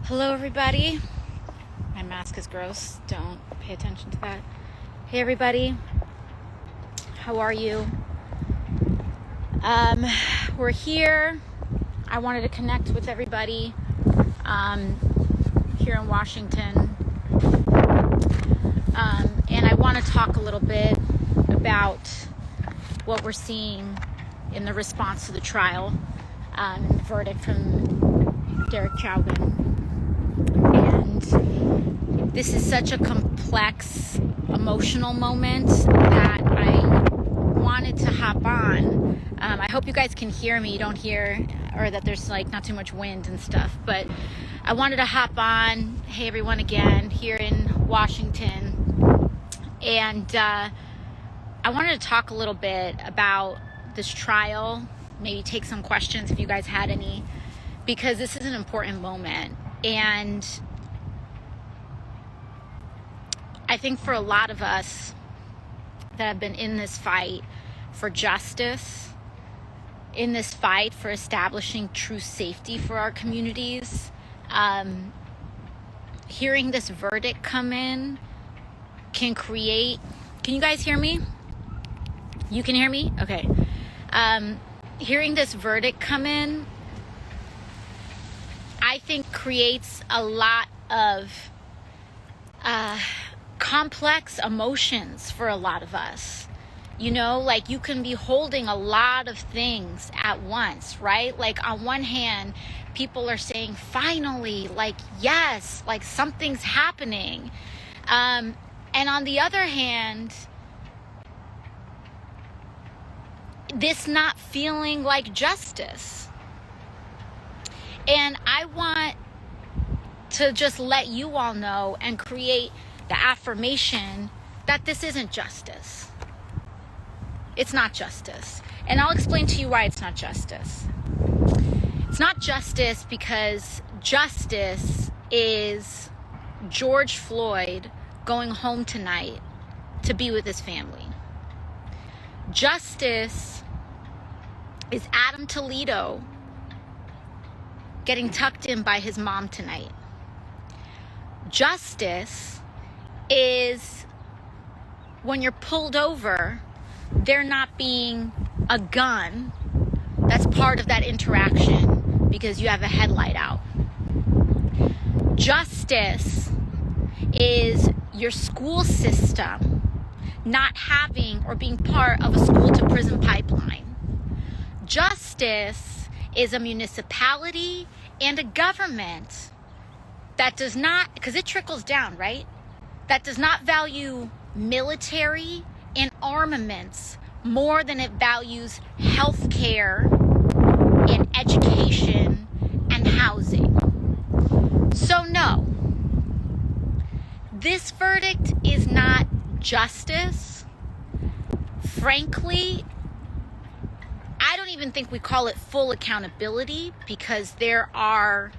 Hello everybody. My mask is gross. Don't pay attention to that. Hey everybody. How are you? We're here. I wanted to connect with everybody here in Washington. And I want to talk a little bit about what we're seeing in the response to the trial and the verdict from Derek Chauvin. And this is such a complex emotional moment that I wanted to hop on. I hope you guys can hear me. You don't hear, or that there's like not too much wind and stuff, but I wanted to hop on. Hey everyone, again here in Washington. And I wanted to talk a little bit about this trial, maybe take some questions if you guys had any, because this is an important moment. And I think for a lot of us that have been in this fight for justice, in this fight for establishing true safety for our communities, hearing this verdict come in can create... Can you guys hear me? You can hear me? Okay. Hearing this verdict come in, I think creates a lot of complex emotions for a lot of us. You know, like you can be holding a lot of things at once, right? Like on one hand, people are saying, finally, like, yes, like something's happening. And on the other hand, this not feeling like justice. And I want to just let you all know and create the affirmation that this isn't justice. It's not justice. And I'll explain to you why it's not justice. It's not justice because justice is George Floyd going home tonight to be with his family. Justice is Adam Toledo getting tucked in by his mom tonight. Justice is when you're pulled over, there not being a gun that's part of that interaction because you have a headlight out. Justice is your school system not having or being part of a school to prison pipeline. Justice is a municipality and a government that does not, because it trickles down, right? That does not value military and armaments more than it values healthcare and education and housing. So no, this verdict is not justice. Frankly, I don't even think we call it full accountability because there are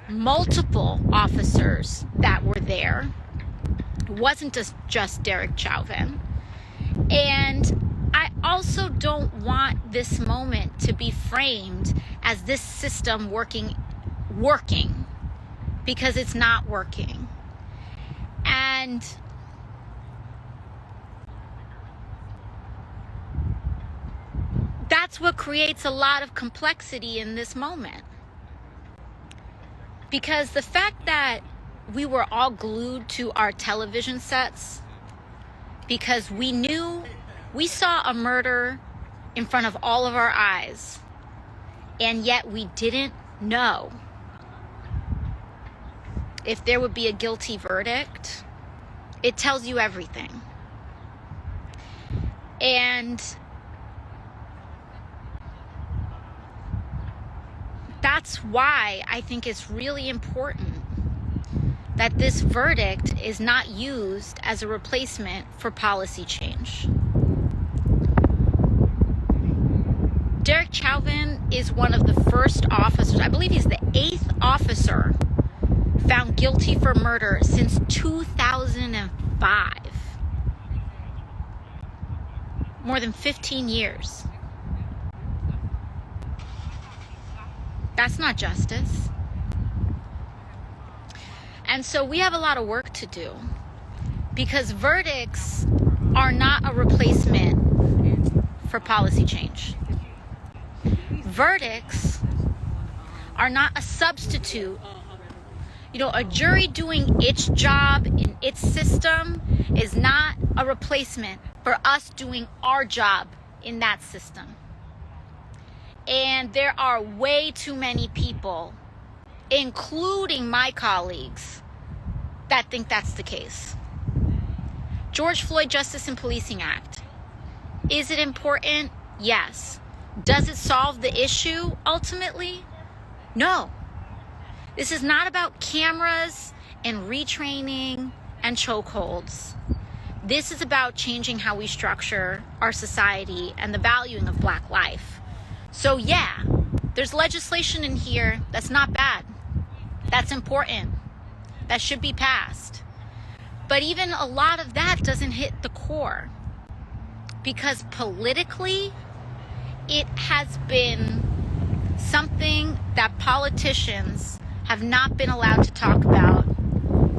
multiple officers that were there. It wasn't just Derek Chauvin. And I also don't want this moment to be framed as this system working because it's not working. And that's what creates a lot of complexity in this moment. Because the fact that we were all glued to our television sets because we saw a murder in front of all of our eyes, and yet we didn't know if there would be a guilty verdict, it tells you everything. And that's why I think it's really important that this verdict is not used as a replacement for policy change. Derek Chauvin is one of the first officers, I believe he's the 8th officer found guilty for murder since 2005. More than 15 years. That's not justice. And so we have a lot of work to do, because verdicts are not a replacement for policy change. Verdicts are not a substitute. You know, a jury doing its job in its system is not a replacement for us doing our job in that system. And there are way too many people, including my colleagues, that think that's the case. George Floyd Justice and Policing Act. Is it important? Yes. Does it solve the issue ultimately? No. This is not about cameras and retraining and chokeholds. This is about changing how we structure our society and the valuing of Black life. So yeah, there's legislation in here that's not bad. That's important. That should be passed. But even a lot of that doesn't hit the core, because politically, it has been something that politicians have not been allowed to talk about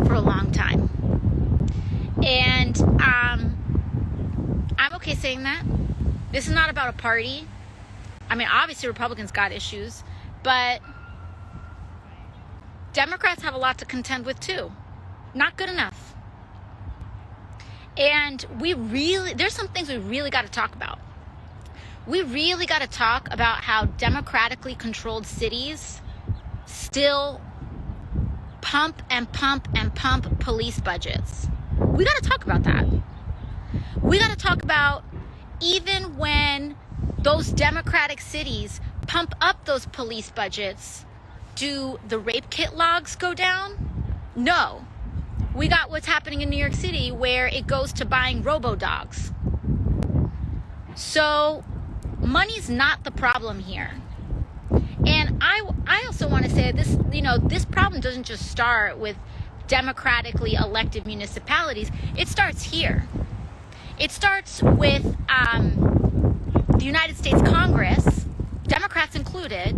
for a long time. And I'm okay saying that. This is not about a party. I mean, obviously Republicans got issues, but Democrats have a lot to contend with too. Not good enough. And there's some things we really got to talk about. We really got to talk about how democratically controlled cities still pump and pump and pump police budgets. We got to talk about that. We got to talk about, even when those democratic cities pump up those police budgets, do the rape kit logs go down? No. We got what's happening in New York City, where it goes to buying robo-dogs. So money's not the problem here. And I also want to say this, this problem doesn't just start with democratically elected municipalities. It starts here. It starts with the United States Congress, Democrats included,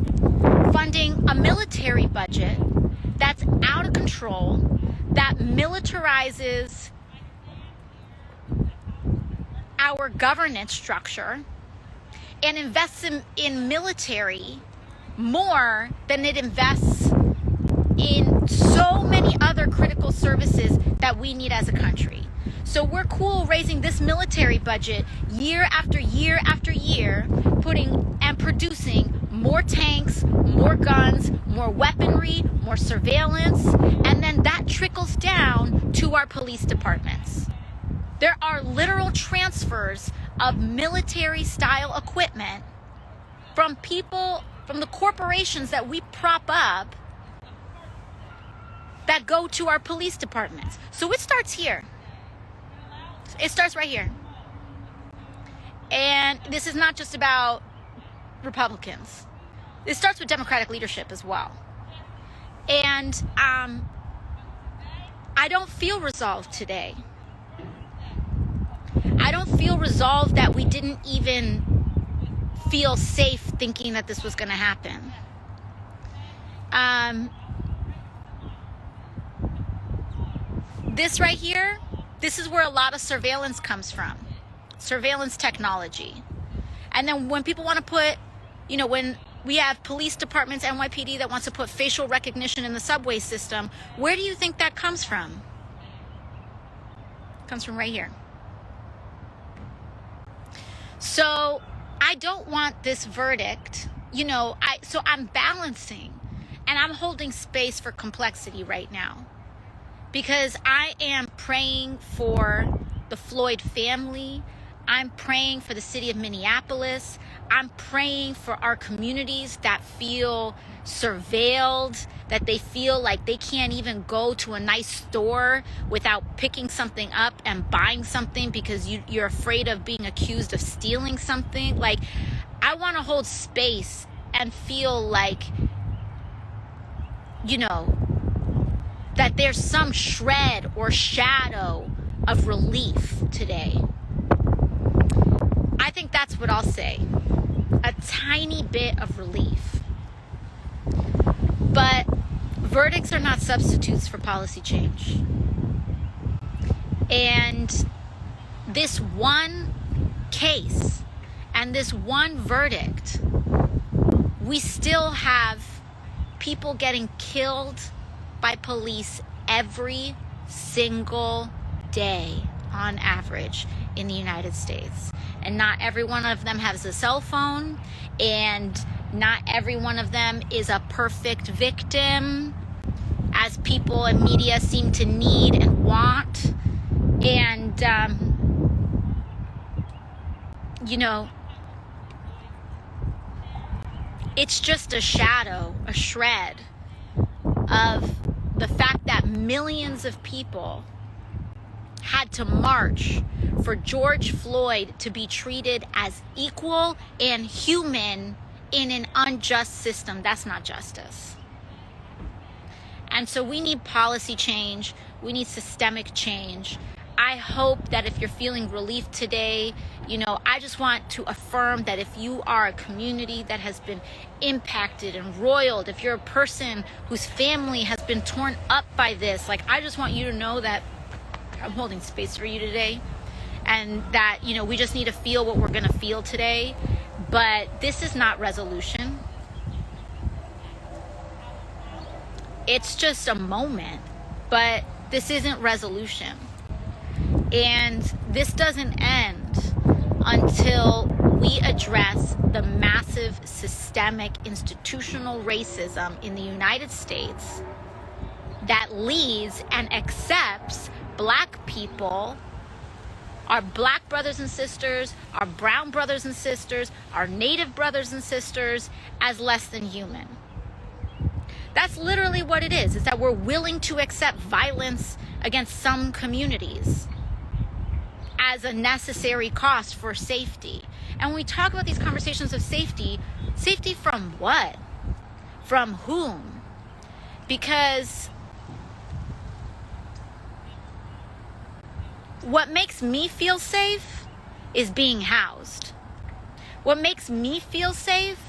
funding a military budget that's out of control, that militarizes our governance structure and invests in military more than it invests in so many other critical services that we need as a country. So we're cool raising this military budget year after year after year, putting and producing more tanks, more guns, more weaponry, more surveillance, and then that trickles down to our police departments. There are literal transfers of military-style equipment from people, from the corporations that we prop up, that go to our police departments. So it starts here. It starts right here. And this is not just about Republicans. It starts with Democratic leadership as well. And I don't feel resolved today. I don't feel resolved that we didn't even feel safe thinking that this was going to happen. This right here, this is where a lot of surveillance comes from. Surveillance technology. And then when people want to put, when we have police departments, NYPD, that wants to put facial recognition in the subway system, where do you think that comes from? It comes from right here. So I don't want this verdict, so I'm balancing and I'm holding space for complexity right now, because I am praying for the Floyd family. I'm praying for the city of Minneapolis. I'm praying for our communities that feel surveilled, that they feel like they can't even go to a nice store without picking something up and buying something because you're afraid of being accused of stealing something. Like, I want to hold space and feel like, that there's some shred or shadow of relief today. I think that's what I'll say. A tiny bit of relief. But verdicts are not substitutes for policy change. And this one case and this one verdict, we still have people getting killed by police every single day on average in the United States. And not every one of them has a cell phone, and not every one of them is a perfect victim, as people and media seem to need and want. And, you know, it's just a shadow, a shred of the fact that millions of people had to march for George Floyd to be treated as equal and human in an unjust system. That's not justice. And so we need policy change. We need systemic change. I hope that if you're feeling relief today, you know, I just want to affirm that if you are a community that has been impacted and roiled, if you're a person whose family has been torn up by this, like, I just want you to know that I'm holding space for you today, and that, you know, we just need to feel what we're going to feel today. But this is not resolution. It's just a moment, but this isn't resolution. And this doesn't end until we address the massive systemic institutional racism in the United States that leads and accepts Black people, our Black brothers and sisters, our brown brothers and sisters, our Native brothers and sisters as less than human. That's literally what it is that we're willing to accept violence against some communities as a necessary cost for safety. And when we talk about these conversations of safety, safety from what? From whom? Because what makes me feel safe is being housed. What makes me feel safe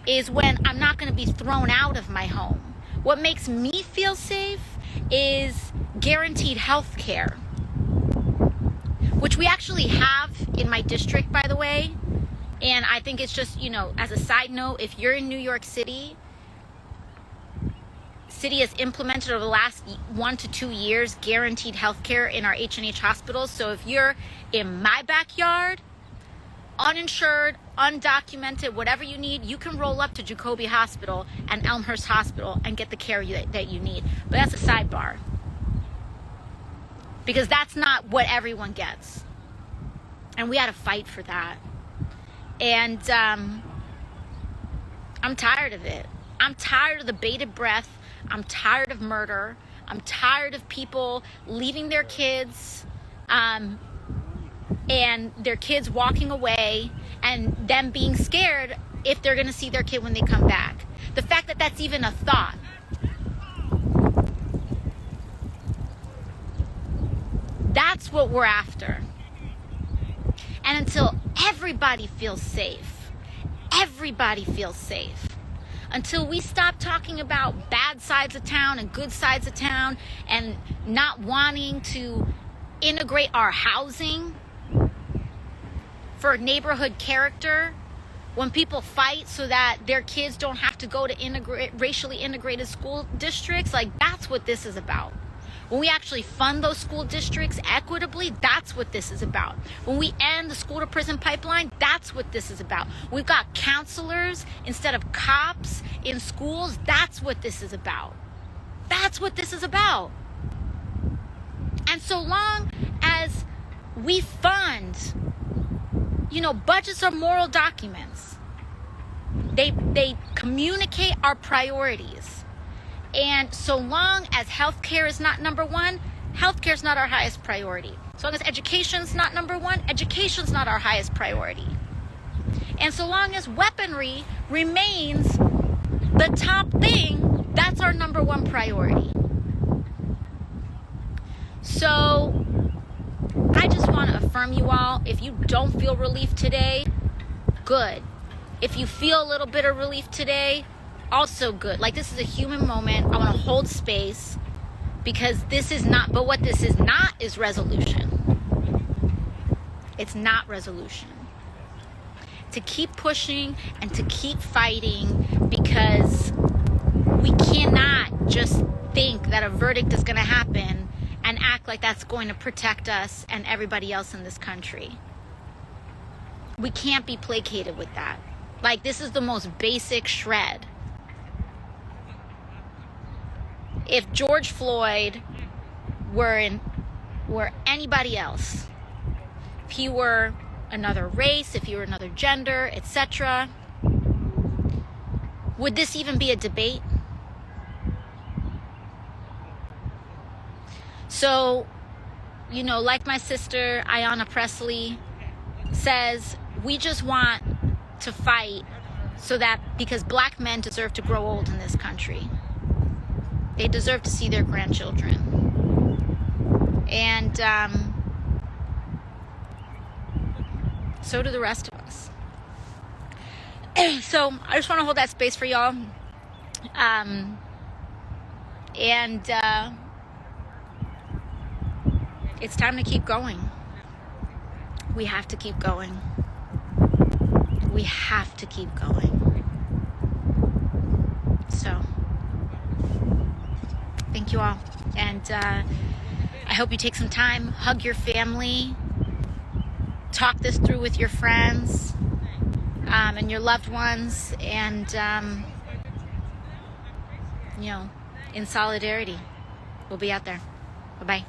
is when I'm not going to be thrown out of my home. What makes me feel safe is guaranteed health care, which we actually have in my district, by the way. And I think it's just, you know, as a side note, if you're in New York City, city has implemented over the last 1 to 2 years guaranteed health care in our H&H hospitals. So if you're in my backyard, uninsured, undocumented, whatever you need, you can roll up to Jacoby Hospital and Elmhurst Hospital and get the care that you need. But that's a sidebar, because that's not what everyone gets. And we had to fight for that. And I'm tired of it. I'm tired of the bated breath. I'm tired of murder. I'm tired of people leaving their kids and their kids walking away and them being scared if they're going to see their kid when they come back. The fact that that's even a thought. That's what we're after. And until everybody feels safe, until we stop talking about bad sides of town and good sides of town and not wanting to integrate our housing for neighborhood character, when people fight so that their kids don't have to go to racially integrated school districts, like, that's what this is about. When we actually fund those school districts equitably, that's what this is about. When we end the school to prison pipeline, that's what this is about. We've got counselors instead of cops in schools. That's what this is about. That's what this is about. And so long as we fund, you know, budgets are moral documents. They communicate our priorities. And so long as healthcare is not number one, healthcare is not our highest priority. So long as education is not number one, education is not our highest priority. And so long as weaponry remains the top thing, that's our number one priority. So I just want to affirm you all, if you don't feel relief today, good. If you feel a little bit of relief today, also good. Like, this is a human moment. I want to hold space, because this is not, but what this is not is resolution. It's not resolution. To keep pushing and to keep fighting, because we cannot just think that a verdict is going to happen and act like that's going to protect us and everybody else in this country. We can't be placated with that. Like, this is the most basic shred. If George Floyd were anybody else, if he were another race, if he were another gender, etc., would this even be a debate? So, you know, like my sister Ayanna Presley says, we just want to fight so that, because black men deserve to grow old in this country. They deserve to see their grandchildren. And so do the rest of us. So I just want to hold that space for y'all. It's time to keep going. We have to keep going. We have to keep going. So, thank you all. And I hope you take some time, hug your family, talk this through with your friends and your loved ones, and, you know, in solidarity. We'll be out there. Bye-bye.